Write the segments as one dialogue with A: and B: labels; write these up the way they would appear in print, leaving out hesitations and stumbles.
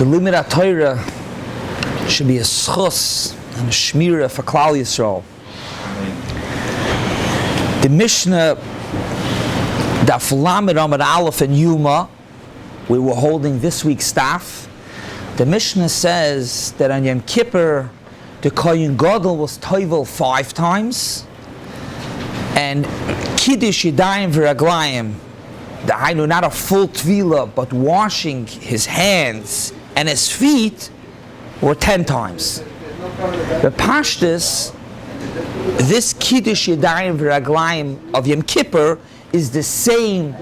A: The limit of Torah should be a schus and a shmira for Klal Yisrael. The Mishnah, Daf Lamed Amud Aleph and Yuma, we were holding this week's staff. The Mishnah says that on Yom Kippur, the Kohen Gadol was toivel 5 times, and Kiddush Yodayim v'Raglayim, not a full tvila, but washing his hands and his feet, were 10 times. The Pashtus, this Kiddush Yodayim v'Raglayim of Yom Kippur is the same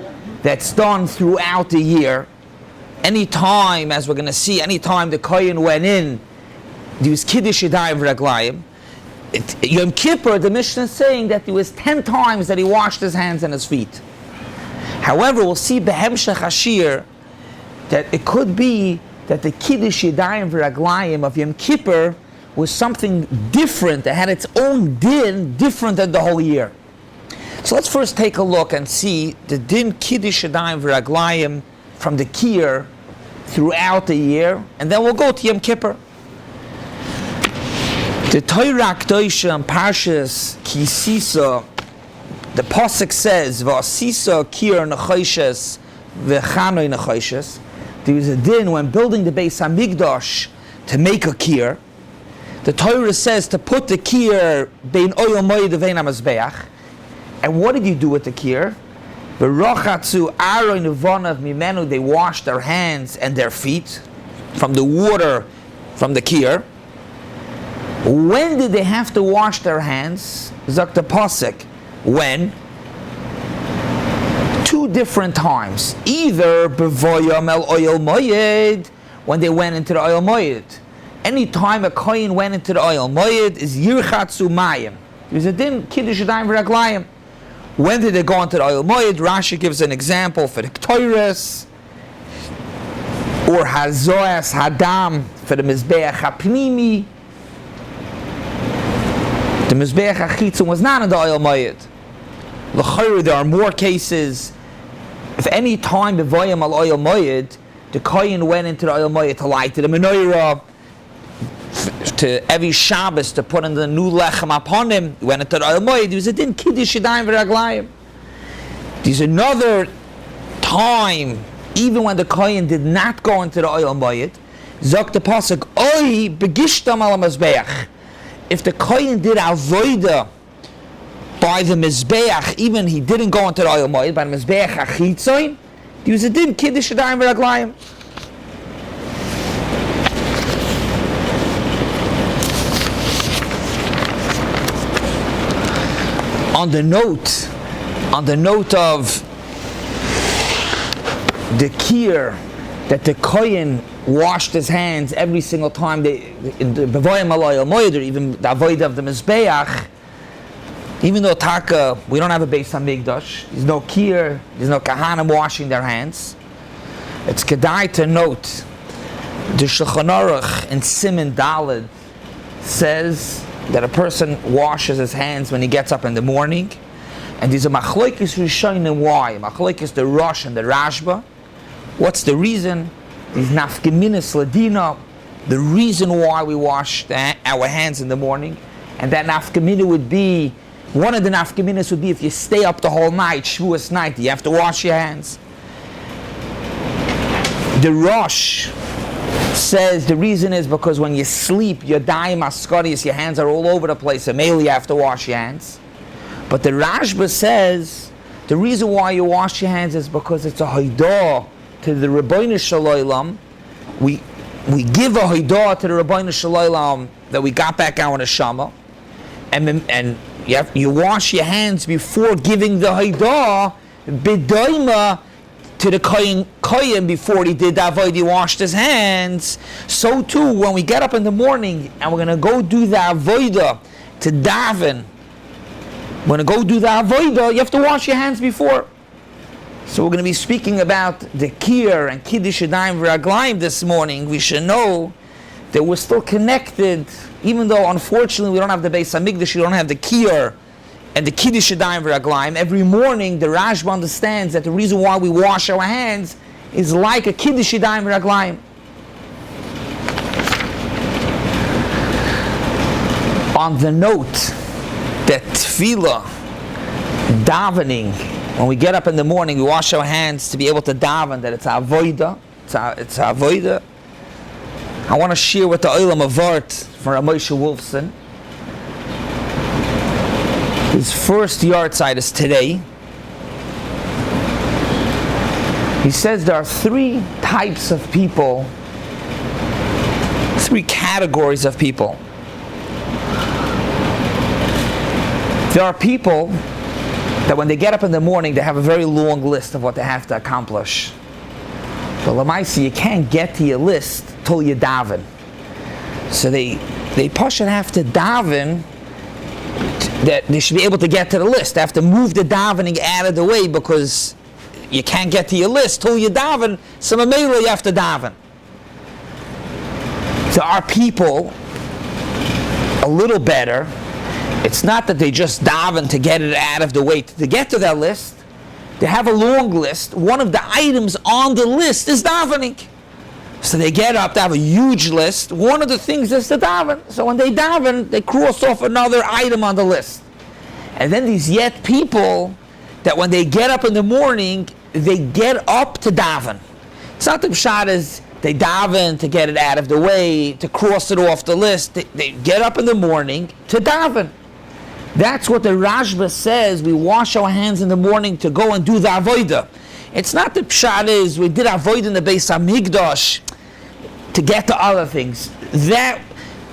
A: that's done throughout the year. Anytime, as we're going to see, anytime the Kohen went in, there was Kiddush Yodayim v'Raglayim. Yom Kippur, the Mishnah is saying that there was 10 times that he washed his hands and his feet. However, we'll see Behemshech Shiur that it could be that the Kiddush Yodayim v'Raglayim of Yom Kippur was something different, that had its own din, different than the whole year. So let's first take a look and see the din Kiddush Yodayim v'Raglayim from the Kippur throughout the year, and then we'll go to Yom Kippur. The Torah K'dosha and Parshas Kisisa, the pasuk says, "V'asisa kiur nechoshes v'chanoi nechoshes." There is a din when building the Bais Hamikdash to make a kiur. The Torah says to put the kiur bein oyel moed vein hamazbeach. And what did you do with the kiur? V'rochatzu aron uvonav mimenu. They washed their hands and their feet from the water from the kiur. When did they have to wash their hands? Zok the pasuk. When? 2 different times. Either b'voyam el oyel moed, when they went into the oyel moed. Any time a kohen went into the oyel moed is yirchatzu mayim. There's a din Kiddush Yodayim v'Raglayim. When did they go into the oyel moed? Rashi gives an example for the Ktoiris, or hazoas hadam for the mizbeach hapnimi. The mizbeach hachitzon was not in the oyel moed. L'chayru, there are more cases. If any time b'voyam al oyel moed, the kohen went into the oyel moed to light the menorah, to every Shabbos to put in the new lechem upon him, he went into the oyel moed. There was a din Kiddush Yodayim v'Raglayim. There's another time, even when the kohen did not go into the oyel moed, zok the pasuk, oy begishtam al mizbeach. If the kohen did avodah by the mizbeach, even he didn't go into the oyel moed, by the mizbeach hachitzon, there was a din Kiddush Yodayim v'Raglayim. On the note of the kiur, that the kohen washed his hands every single time in the b'voyam al oyel moed, or even the avodah of the mizbeach. Even though Taka, we don't have a Bais Hamikdash, there's no kiur, there's no kahanim washing their hands. It's kedai to note, the Shulchan Aruch in Siman Daled says that a person washes his hands when he gets up in the morning, and there's a machlokes rishonim why. Machlokes the Rosh and the Rashba. What's the reason? There's nafkeminas ladina, the reason why we wash our hands in the morning, and that nafkemina would be, one of the nafkeminas would be if you stay up the whole night, Shavuos night, you have to wash your hands. The Rosh says the reason is because when you sleep, Yodayim askarius, your hands are all over the place, and mainly you have to wash your hands. But the Rashba says the reason why you wash your hands is because it's a haidah to the Rabbeinu Shalom. We give a haidah to the Rabbeinu Shalom that we got back our neshama, and you wash your hands before giving the haidah, b'doima to the kohen before he did the avodah, he washed his hands. So too, when we get up in the morning and we're going to go do the avodah to daven, we're going to go do the avodah, you have to wash your hands before. So we're going to be speaking about the kiur and Kiddush Yodayim v'Raglayim this morning. We should know that we're still connected, even though unfortunately we don't have the Bais Hamikdash, we don't have the kiur and the Kiddush Yodayim v'Raglayim. Every morning the Rashba understands that the reason why we wash our hands is like a Kiddush Yodayim v'Raglayim. on the note that tefillah, davening, when we get up in the morning, we wash our hands to be able to daven, that it's Avodah. It's Avodah. I want to share with the Olam a vart from Rabbi Wolfson. His first yard side is today. He says there are three types of people, three categories of people. There are people that when they get up in the morning, they have a very long list of what they have to accomplish. But Lamaisi, you can't get to your list till you daven. So they should have to daven, that they should be able to get to the list. They have to move the davening out of the way because you can't get to your list till you daven. So Mamela, you have to daven. There are people a little better. It's not that they just daven to get it out of the way. To get to that list, they have a long list. One of the items on the list is davening. So they get up, they have a huge list. One of the things is to daven. So when they daven, they cross off another item on the list. And then these yet people that when they get up in the morning, they get up to daven. It's not the pshat is they daven to get it out of the way, to cross it off the list. They get up in the morning to daven. That's what the Rashba says. We wash our hands in the morning to go and do the Avodah. It's not the pshat is we did Avodah in the Bais Hamikdash to get to other things. That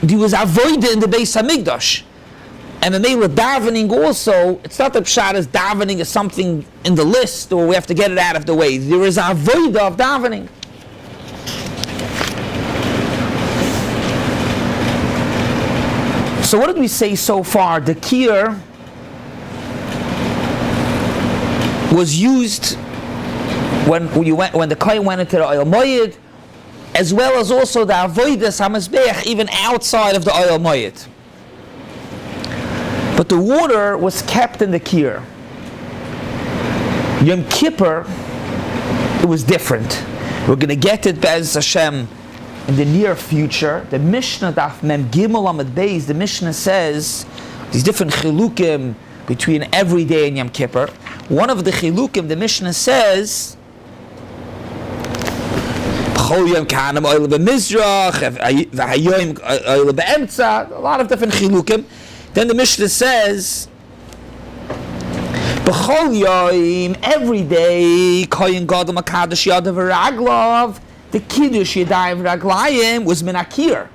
A: there was Avodah in the Bais Hamikdash. And the Mela davening also, it's not the pshat is davening is something in the list or we have to get it out of the way. There is Avodah of davening. So what did we say so far? The Kippur was used when the Chaim went into the Oil Moyed, as well as also the Avodas HaMizbeach, even outside of the Oil Moyed. But the water was kept in the Kippur. Yom Kippur, it was different. We're going to get it, Be'ez Hashem, in the near future. The Mishnah Daf Mem Gimel Amud Beis, the Mishnah says these different chilukim between every day and Yom Kippur. One of the chilukim, the Mishnah says, a lot of different chilukim. Then the Mishnah says, every day, Kohen Gadol Makadosh Yadav V'Raglav, the Kiddush Yodayim Raglayim was minakir.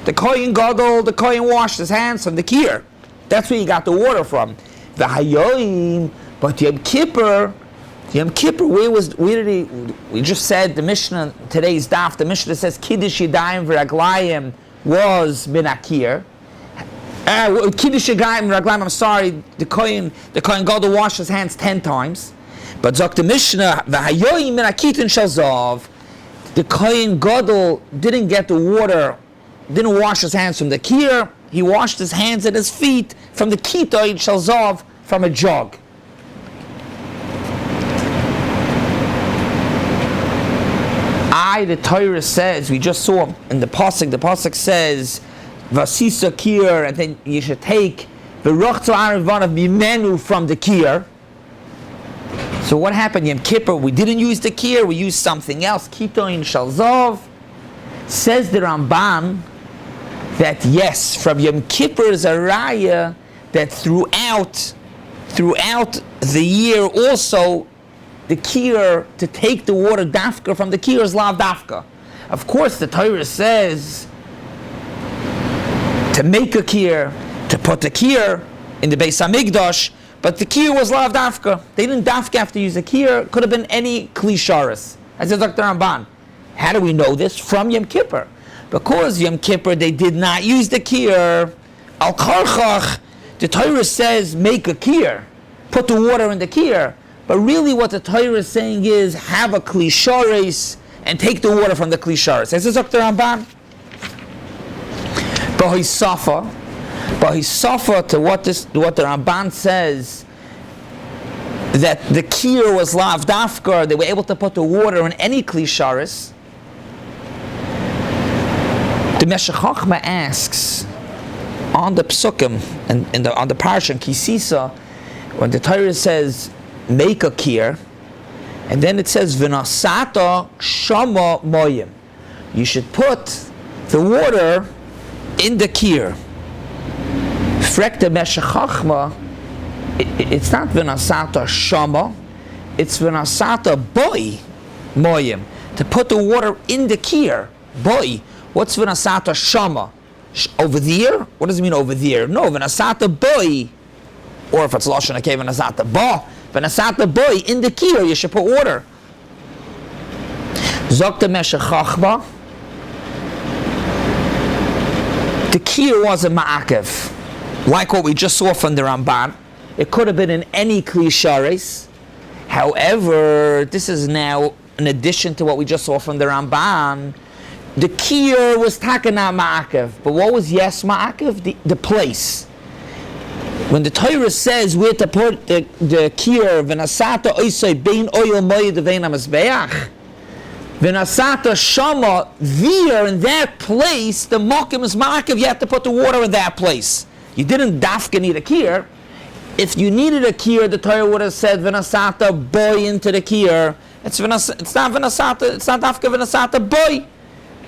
A: The Kohen Gadol, the Kohen washed his hands from the Kippur. That's where he got the water from. The Yodayim, but Yom Kippur, where did he? We just said the Mishnah, today's daf, the Mishnah says Kiddush Yodayim Raglayim was minakir. Kiddush Yodayim Raglayim, I'm sorry, the Kohen Gadol washed his hands 10 times. But Zok the Mishnah, the Yodayim minakitin shalzav. The Kohen Gadol didn't get the water, didn't wash his hands from the Kippur. He washed his hands and his feet from the Kitoid Shalzav, from a jug. The Torah says, we just saw in the Pasuk says, Vasisa Kippur, and then you should take the Rochto Arvan of Mimenu from the Kippur. So what happened Yom Kippur? We didn't use the Kippur, we used something else. Kitoin Shalzov. Says the Ramban that yes, from Yom Kippur is a raya that throughout the year also the Kippur, to take the water dafka from the Kippur is lav dafka. Of course the Torah says to make a Kippur, to put the Kippur in the Beis Hamikdash, but the Kippur was lav dafka. They didn't dafka have to use a Kippur. Could have been any klisharis. As said Dr. Ramban. How do we know this? From Yom Kippur. Because Yom Kippur they did not use the Kippur. Al karchach, the Torah says make a Kippur, put the water in the Kippur. But really what the Torah is saying is have a klisharis and take the water from the klisharis. As said Dr. Ramban. Bahisafa to what the Ramban says, that the Kippur was lav dafkar, they were able to put the water in any klisharis. The Meshech Chochma asks on the psukim and on the parsha in Kisisa, when the Torah says make a kir, and then it says v'nasata shama moyim, you should put the water in the kir. Frekta meshech chachma, it's not v'nasata shama, it's v'nasata boy moyim, to put the water in the kir. Boy, what's v'nasata shama? Over there? What does it mean over there? No, v'nasata boy, or if it's lashon hakei v'nasata ba, v'nasata boy, in the kir you should put water. Zokta meshech chachma, the kir was a ma'akev, like what we just saw from the Ramban. It could have been in any kli sharis. However, this is now in addition to what we just saw from the Ramban. The kir was takana ma'akev, but what was yes ma'akev? The place. When the Torah says where to put the kir, v'nasata oisay bein oil moed vein hamizbeach, v'nasata shama, there in that place, the makim is ma'akev. You have to put the water in that place. You didn't dafka need a kir. If you needed a kir, the Torah would have said v'nasata boy into the kir. It's not v'nasata. It's not dafka v'nasata boy.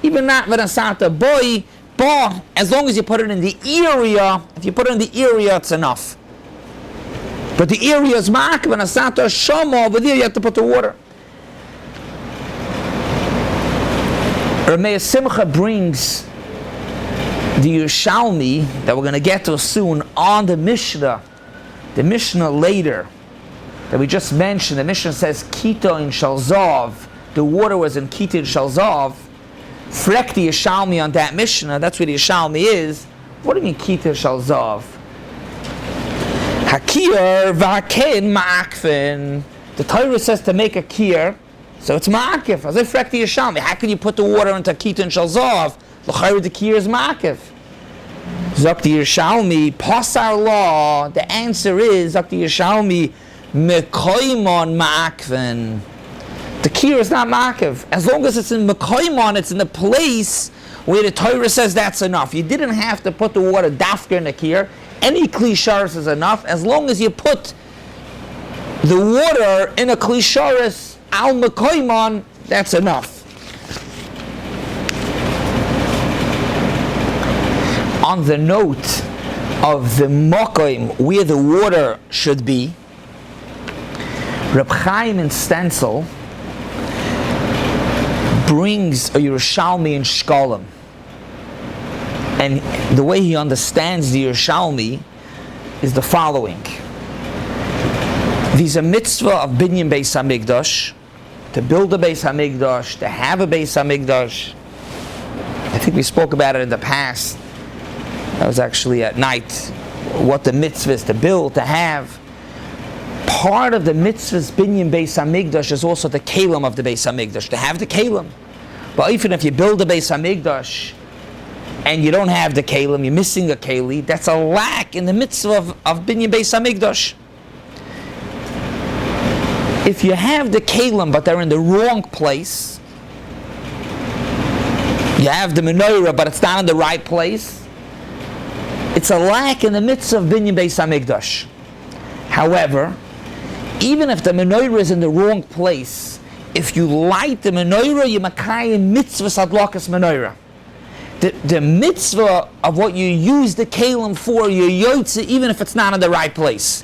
A: Even not v'nasata boy, ba, as long as you put it in the area. If you put it in the area, it's enough. But the area is ma'ak, v'nasata shama, over there you have to put the water. Rabbi Simcha brings the Yerushalmi that we're going to get to soon on the Mishnah later that we just mentioned. The Mishnah says Kita in Shalzav, the water was in Kita in Shalzav. Frek the Yerushalmi on that Mishnah, that's where the Yerushalmi is. What do you mean Kita Shalzav? Hakir v'hakein ma'akfin. The Torah says to make a kir, so it's ma'akif. As I frek the Yerushalmi, how can you put the water into Kita and Shalzav? L'chayr the kir is ma'akif. Zok the Yerushalmi, pasar law. The answer is Zok the Yerushalmi, mekoymon ma'akfin. The kir is not ma'akev. As long as it's in mekoymon, it's in the place where the Torah says that's enough. You didn't have to put the water dafka in the kir. Any kli sharis is enough. As long as you put the water in a kli sharis al mekoymon, that's enough. On the note of the mokoym, where the water should be, Rabbi Chaim in Stencil brings a Yerushalmi in Shkolim, and the way he understands the Yerushalmi is the following: there's a mitzvah of binyan Beis Hamikdash, to build a Beis Hamikdash, to have a Beis Hamikdash. I think we spoke about it in the past. That was actually at night. What the mitzvah is to build, to have. Part of the mitzvah's binyan Beis Hamikdash is also the kelim of the Beis Hamikdash, to have the kelim. But even if you build a Beis Hamikdash and you don't have the kelim, you're missing a keli, that's a lack in the mitzvah of binyan Beis Hamikdash. If you have the kelim but they're in the wrong place, you have the menorah but it's not in the right place, it's a lack in the mitzvah of binyan Beis Hamikdash. However, even if the menorah is in the wrong place, if you light the menorah, you makayim mitzvah sadlakas menorah. The mitzvah of what you use the kelim for, you yotze, even if it's not in the right place.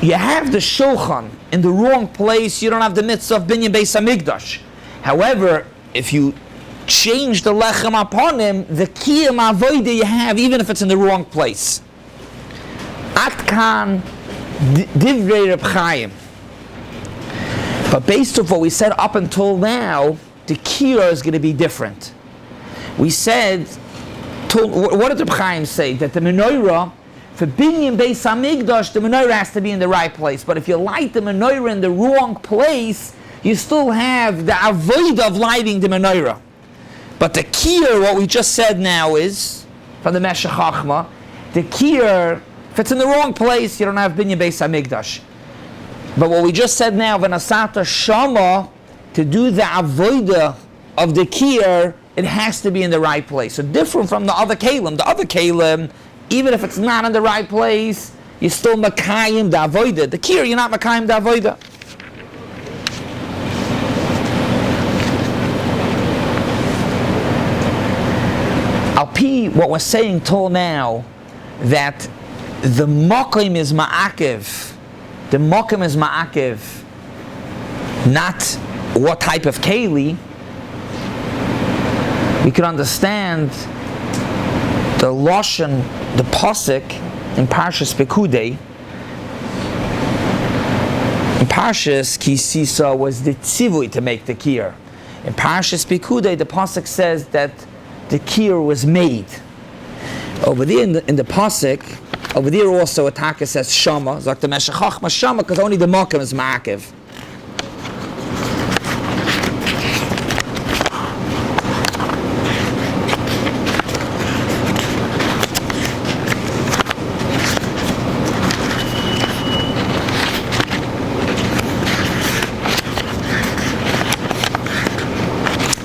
A: You have the shulchan in the wrong place, you don't have the mitzvah of binyan Beis Hamikdash. However, if you change the lechem upon him, the kiyam avodah you have, even if it's in the wrong place. Atkan divrei Reb Chaim. But based on what we said up until now, the kiyah is going to be different. We said, what did Reb Chaim say? That the menorah, for binyan Beis Hamikdash, the menorah has to be in the right place. But if you light the menorah in the wrong place, you still have the avodah of lighting the menorah. But the kiyah, what we just said now is, from the Meshech Chachma, the kiyah, if it's in the wrong place, you don't have binyan Beis Hamikdash. But what we just said now, v'nasata shama, to do the avodah of the kiyah, it has to be in the right place. So different from the other kalim. The other kalim, even if it's not in the right place, you're still makayim da avodah. The kir, you're not makayim da avodah. Al-pi, what we're saying till now, that the mokim is ma'akiv. The mokim is ma'akiv, not what type of keli. We can understand the lashon, the pasuk in Parshas Pekudei. In Parshas Kisisa was the tzivui to make the kir. In Parshas Pekudei, the pasuk says that the kir was made. Over there in the pasuk, over there also a taka says shama, zok the meshachachma shama, because only the mokim is ma'akiv.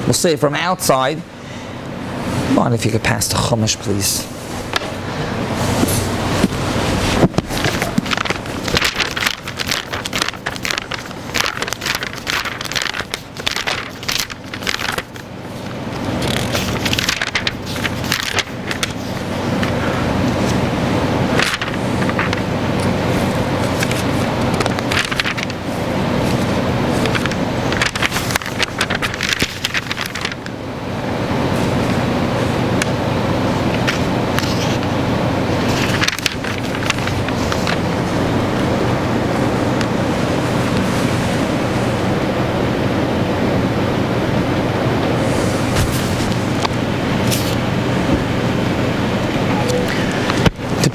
A: We'll say it from outside. Come on, if you could pass the chumash, please.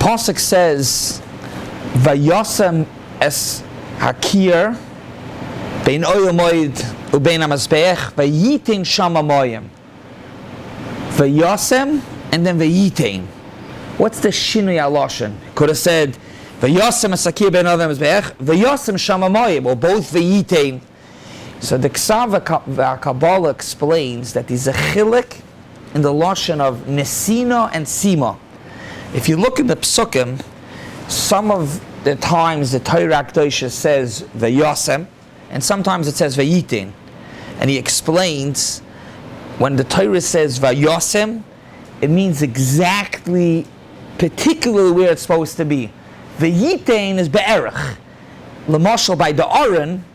A: Pasuk says, "Vayosem es hakir bein oyomoid ubein hamazbeach vayitin shama moyim." Vayosem and then vayitin. What's the shinui aloshin? Could have said, "Vayosem es hakir bein oyomoid hamazbeach vayosem shama moyim," or both vayitin. So the Ksav Kabbalah explains that there's a chilik in the loshin of nesina and sima. If you look in the psukim, some of the times the Torah Kedosha says vayosem, and sometimes it says vayitin. And he explains, when the Torah says vayosem, it means exactly, particularly where it's supposed to be. Vayitin is be'erach. L'mashal, by the Aron,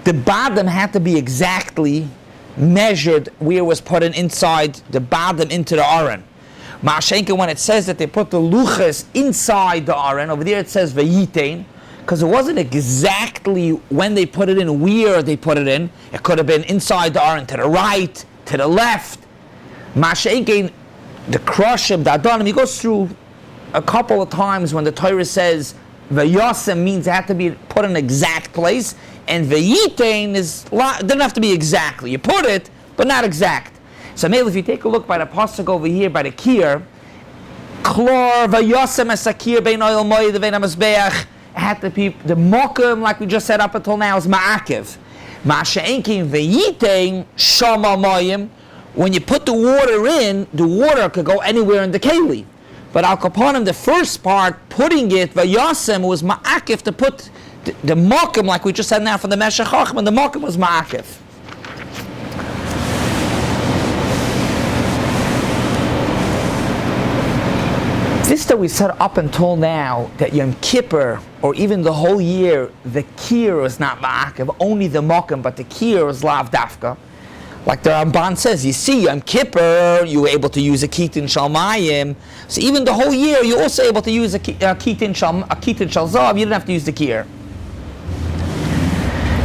A: the bottom had to be exactly measured where it was put inside the bottom into the Aron. Ma'ashenka, when it says that they put the luchas inside the aron, over there it says vayitain, because it wasn't exactly when they put it in, where they put it in. It could have been inside the aron, to the right, to the left. Ma'ashenka, the Kroshim, the Adonim, he goes through a couple of times when the Torah says vayosem means it had to be put in an exact place, and vayitain doesn't have to be exactly. You put it, but not exact. So maybe if you take a look by the pasuk over here by the kir, klor vayosem esakir bein oil moed vein hamazbeach, had to be the mokum, like we just said up until now, is ma'akiv. Ma'ashenkin vayitain shama moyim. When you put the water in, the water could go anywhere in the keli. But al kaponim, the first part, putting it vayosem, was ma'akiv to put the mokum, like we just said now from the meshachachma, and the mokum was ma'akiv. This that we said up until now, that Yom Kippur, or even the whole year, the kir is not ma'akiv, only the mokum, but the kir is lav dafka. Like the Ramban says, you see, Yom Kippur, you were able to use a kitin shalmayim. So even the whole year, you're also able to use a kitin shalzav, you didn't have to use the kir.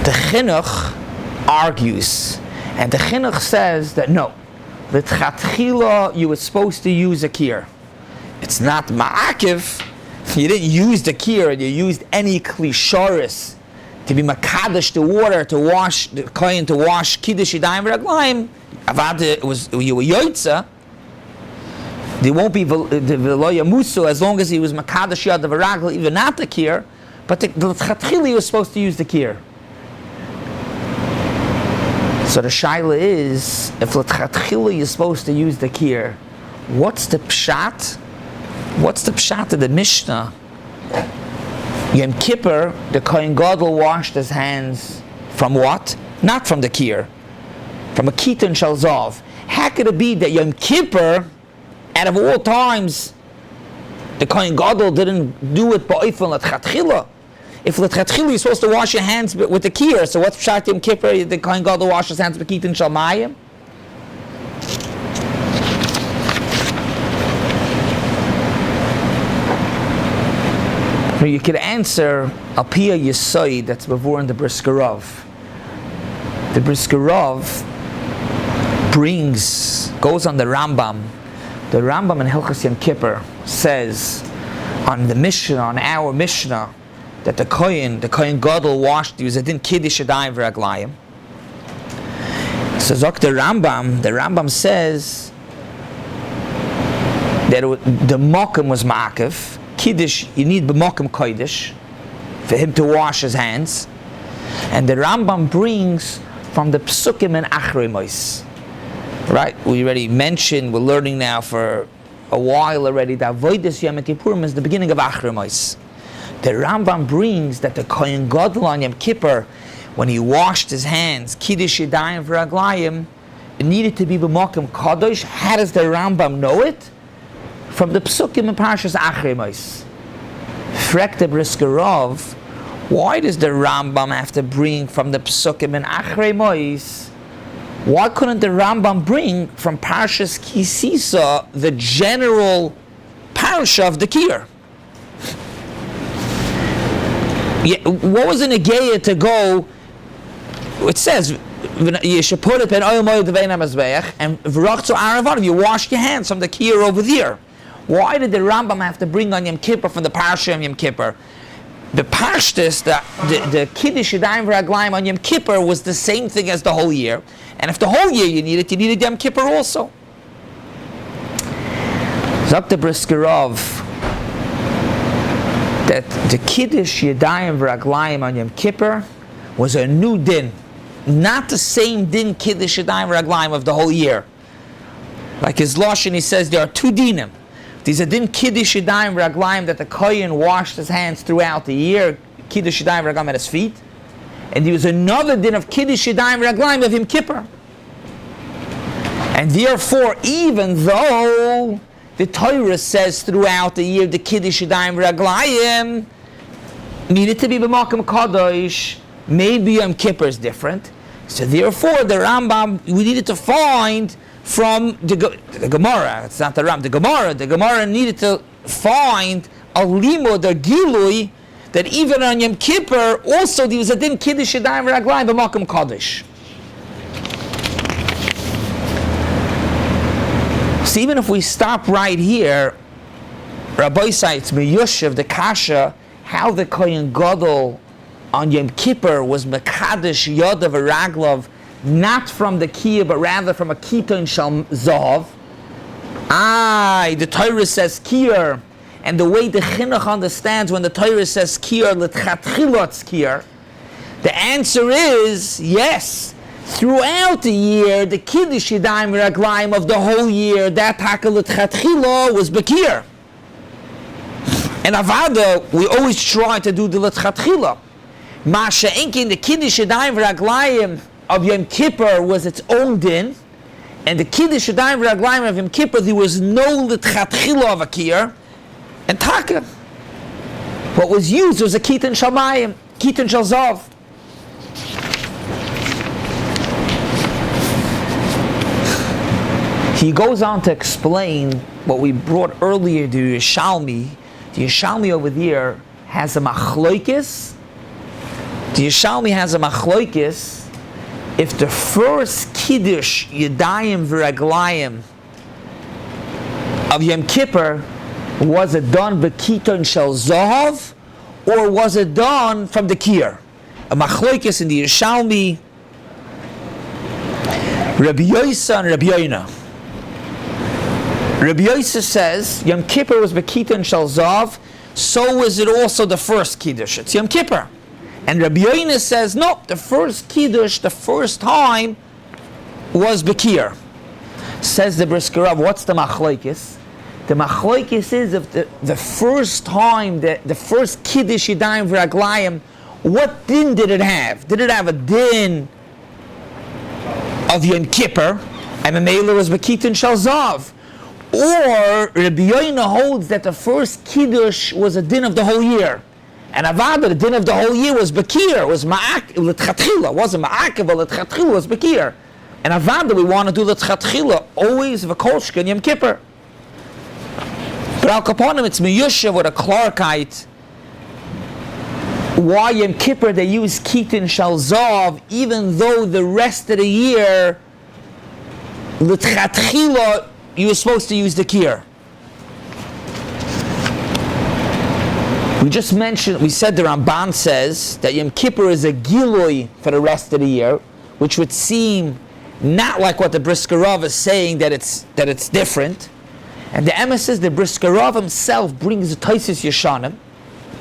A: The chinuch argues, and the chinuch says that no, the t'chatchila, you were supposed to use a kir. It's not ma'akiv. You didn't use the kir, you used any klisharis to be makadosh the water, to wash the kohen, to wash Kiddush Yodayim v'raglayim. Avodah, you were yoitza. There won't be the veloya musu as long as he was makadosh yad v'raglayim, even not the kir. But the chatchili was supposed to use the kir. So the shaila is, if l'tchatchila you're supposed to use the kir, what's the pshat? What's the pshat of the Mishnah? Yom Kippur, the Kohen Gadol washed his hands from what? Not from the kir, from a kitan shel zav. How could it be that Yom Kippur, out of all times, the Kohen Gadol didn't do it ba'ifan l'tchatchila? If l'tchatchila you're supposed to wash your hands with the kir, so what's pshat Yom Kippur? The Kohen Gadol washed his hands with kitan shel mayim? You could answer a pia yisoid that's before in the Briskerov. The Briskerov goes on the Rambam. The Rambam in Hilchos Yom Kippur says on the Mishnah, on our Mishnah, that the Kohen Gadol washed, there was a din Kiddush Yodayim v'raglayim. So Zok the Rambam says that the Mokum was Ma'akev. Kiddush, you need b'mokum kodesh for him to wash his hands, and the Rambam brings from the psukim and achrei mos. Right? We already mentioned. We're learning now for a while already that Avodah Yom Kippurim is the beginning of achrei mos. The Rambam brings that the Kohen Gadol on Yom Kippur, when he washed his hands, Kiddush Yodayim v'raglayim, it needed to be b'mokum kodesh. How does the Rambam know it? From the psukim and parshas achrei mos. Frek the Briskerov, why does the Rambam have to bring from the psukim and achrei mos? Why couldn't the Rambam bring from parshas Kisisa the general parsha of the kir? Yeah, what was in Negeya to go? It says you should put it in oil moed and v'rachzu aravadim. You wash your hands from the kir over there. Why did the Rambam have to bring on Yom Kippur from the Parsha of Yom Kippur? The Pashtus, the Kiddush Yodayim v'raglayim on Yom Kippur was the same thing as the whole year. And if the whole year you needed Yom Kippur also. Zok the Briskerov, that the Kiddush Yodayim v'raglayim on Yom Kippur was a new din. Not the same din Kiddush Yodayim v'raglayim of the whole year. Like his Lashon, he says there are two dinim. There's a din Kiddush Yodayim v'raglayim that the Kohen washed his hands throughout the year, Kiddush Yodayim v'raglayim at his feet. And there was another din of Kiddush Yodayim v'raglayim of Yom Kippur. And therefore, even though the Torah says throughout the year the Kiddush Yodayim v'raglayim needed to be b'makom kadosh, maybe Yom Kippur is different. So therefore, the Rambam, we needed to find from the Gemara, it's not the Ram, the Gemara needed to find a limud, a gilui, that even on Yom Kippur, also there was a din Kiddush Yodayim v'raglayim b'makom kadosh. So even if we stop right here, Rabbi cites Meyushev, the Kasha, how the Kohen Gadol on Yom Kippur was Mekadesh Yodav v'Raglav, not from the kiyah, but rather from a kiton shel zav. The Torah says kiyah, and the way the chinuch understands when the Torah says kiyah, l'tchatchilot kiyah, the answer is yes. Throughout the year, the Kiddush Yodayim v'raglayim of the whole year, that taka l'tchatchila was bekir. And Avodah, we always try to do the l'tchatchila. Masha Enkin, the Kiddush Yodayim v'raglayim of Yom Kippur was its own din, and the Kiddush Yodayim v'raglayim of Yom Kippur, there was no l'tchatchila of a kir, and taka. What was used was a kitan shel mayim, kitan shel zav. He goes on to explain what we brought earlier, the Yerushalmi. The Yerushalmi over there has a machloikis. The Yerushalmi has a machloikis if the first Kiddush Yodayim v'raglayim of Yom Kippur, was it done b'kiton shel zahav, or was it done from the kir? A machloikis in the Yerushalmi, Rabbi Yosa and Rabbi Yoina. Rabbi Yosa says Yom Kippur was b'kiton shel zahav, so was it also the first Kiddush. It's Yom Kippur. And Rabbi Yoina says, no, the first Kiddush, the first time, was Bekir. Says the Brisker Rav, what's the machlokes? The machlokes is if the first time, the first Kiddush Yodayim v'Raglayim, what din did it have? Did it have a din of Yom Kippur, and the Mela was Bekitin Shalzav? Or Rabbi Yoina holds that the first Kiddush was a din of the whole year. And Avodah, the din of the whole year was Bekir, was Ma'ak, L'tchatchila, wasn't Ma'ak, but L'tchatchila was Bekir. And Avodah, we want to do L'tchatchila, always V'kolshka and Yom Kippur. But Al Kaponim, it's Miyusha with a Clarkite. Why Yom Kippur they use Kitin Shalzav, even though the rest of the year, L'tchatchila, you were supposed to use the Kir. We just mentioned, we said the Ramban says that Yom Kippur is a Gilui for the rest of the year, which would seem not like what the Brisker Rav is saying, that it's different. And the Emes says the Brisker Rav himself brings the Taisis Yeshanim,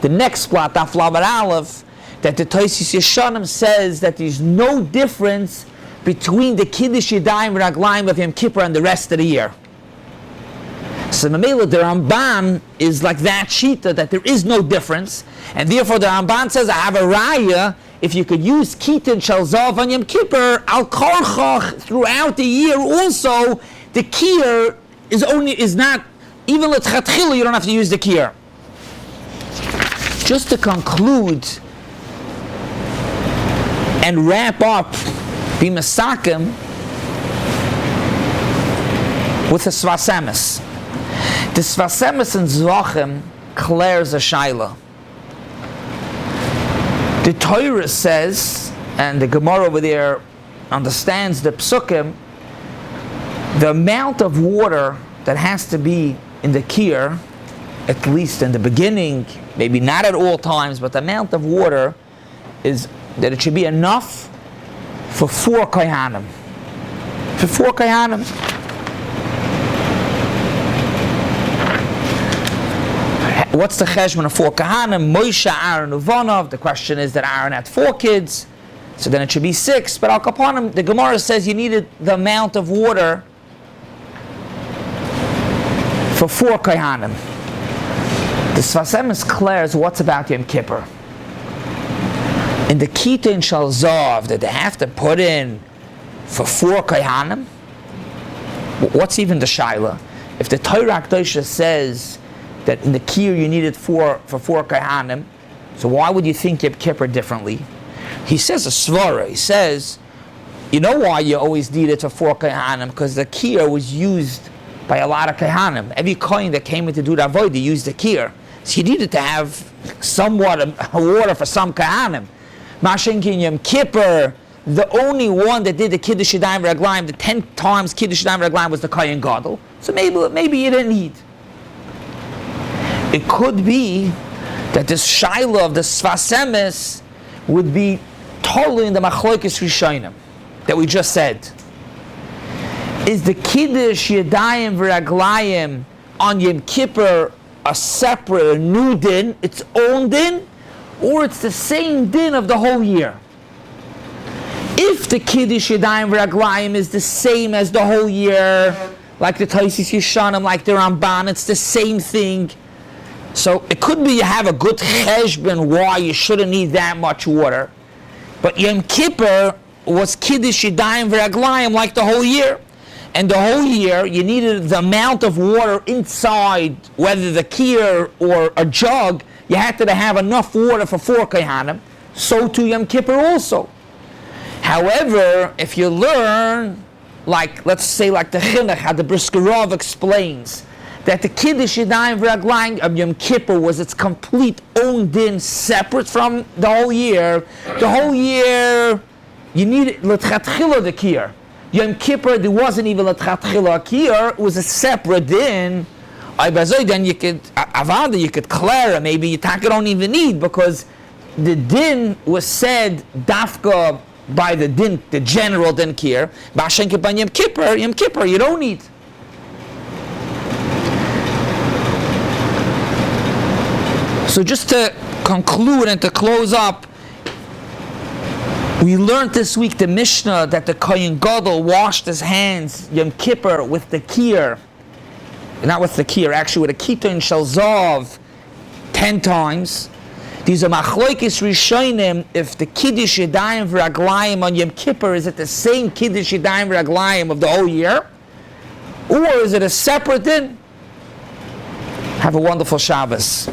A: the next plot, Daf Lamed Aleph, that the Taisis Yeshanim says that there's no difference between the Kiddush Yodayim Raglayim of Yom Kippur and the rest of the year. So Mamela, the Ramban is like that Shita, that there is no difference, and therefore the Ramban says, I have a raya, if you could use Kitin Shalzav on Yom Kippur, Al Karchach throughout the year also, the Kir is not, even L'tchatchila you don't have to use the Kir. Just to conclude and wrap up Bimasakim with a Svasemis. The Svasemis in Zvachim clears a Shaila. The Torah says, and the Gemara over there understands the Psukim, the amount of water that has to be in the Kir, at least in the beginning, maybe not at all times, but the amount of water is that it should be enough for 4 Kohanim. For 4 Kohanim. What's the cheshbon of 4 Kohanim? Moshe, Aaron, Uvonov. The question is that Aaron had 4 kids, so then it should be 6. But Al Kaponim, the Gemara says you needed the amount of water for 4 Kohanim. The Svasemis declares what's about Yom Kippur. In the Kitin Shalzav that they have to put in for 4 Kohanim, what's even the Shaila? If the Torah Kedosha says that in the Kir you needed 4 for 4 Kohanim, so why would you think Yom Kippur differently? He says a svara. He says, you know why you always need it for 4 Kohanim? Because the Kir was used by a lot of Kohanim. Every Kohen that came in to do the Avodah used the Kir. So you needed to have somewhat of water for some Kohanim. Mashenkin Yom Kippur, the only one that did the Kiddush Yodayim Raglayim, the 10 times Kiddush Yodayim Raglayim was the Kohen Gadol. So maybe you didn't need. It could be that this Shaila of the Svasemis would be totally in the Machlokes Rishonim that we just said. Is the Kiddush Yodayim V'Raglayim on Yom Kippur a separate, a new din, its own din, or it's the same din of the whole year? If the Kiddush Yodayim V'Raglayim is the same as the whole year, like the Taisis Yeshanim, like the Ramban, it's the same thing. So it could be you have a good cheshbon why you shouldn't need that much water. But Yom Kippur was Kiddush Yodayim V'Raglayim like the whole year. And the whole year you needed the amount of water inside, whether the kir or a jug, you had to have enough water for 4 Kohanim. So too Yom Kippur also. However, if you learn, like let's say like the Chinuch, how the Brisker Rav explains, that the Kiddush Yodayim V'Raglayim of Yom Kippur was its complete own din, separate from the whole year. The whole year, you needed l'tchatchila the kir. Yom Kippur, there wasn't even l'tchatchila kir, it was a separate din. Then you could, Avodah, you could clear, maybe you don't even need, because the din was said dafka by the din, the general din kir. B'ashen kipan Yom Kippur, you don't need. So just to conclude and to close up, We learned this week the Mishnah that the Kohen Gadol washed his hands Yom Kippur with the kir, not with the kir, actually with a kiton shel zav 10 times. These are machloikis rishonim if the Kiddush Yodayim v'raglayim on Yom Kippur is it the same Kiddush Yodayim v'raglayim of the whole year, or is it a separate din? Have a wonderful Shabbos.